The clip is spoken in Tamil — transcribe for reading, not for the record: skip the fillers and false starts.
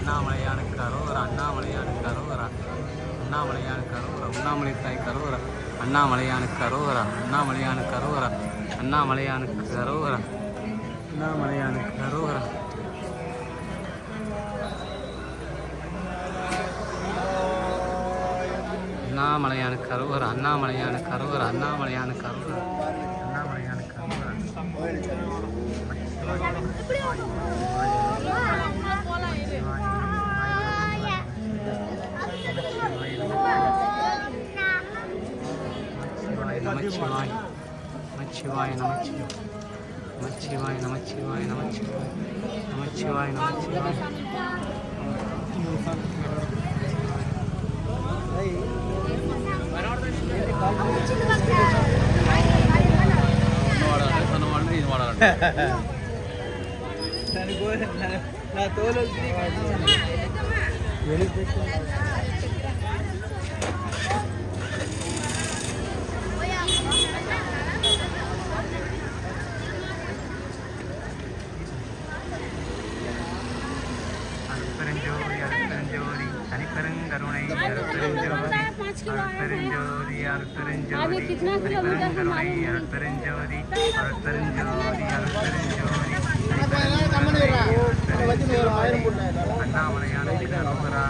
அண்ணாமலையானுக்கு அரோகரா, அண்ணாமலையானுக்கு அரோகரா, அண்ணாமலையானுக்கு அரோகரா, உண்ணாமலை தாய்க்கு அரோகரா, அண்ணாமலையானுக்கு அரோகரா, அண்ணாமலையானுக்கு அரோகரா, அண்ணாமலையானுக்கு அரோகரா, அண்ணாமலையானுக்கு அரோகரா. அண்ணாமலையானுக்கு அரோகரா, அண்ணாமலையானுக்கு அரோகரா, அண்ணாமலையானுக்கு அரோகரா, அண்ணாமலையானுக்கு அரோகரா. நமச்சிவாய் நமச்சிவாய் நமச்சிவாய் நமச்சிவாய் நமச்சிவாய் நமச்சிவாய் நமச்சிவாய். தனிப்பெருங்கருணை அருட்பெருஞ்சோதி, அருட்பெருஞ்சோதி அருட்பெருஞ்சோதி, தனிப்பெருங்கருணை அருட்பெருஞ்சோதி, அருட்பெருஞ்சோதி அருட்பெருஞ்சோதி, அண்ணாமலையானுக்கு அரோகரா.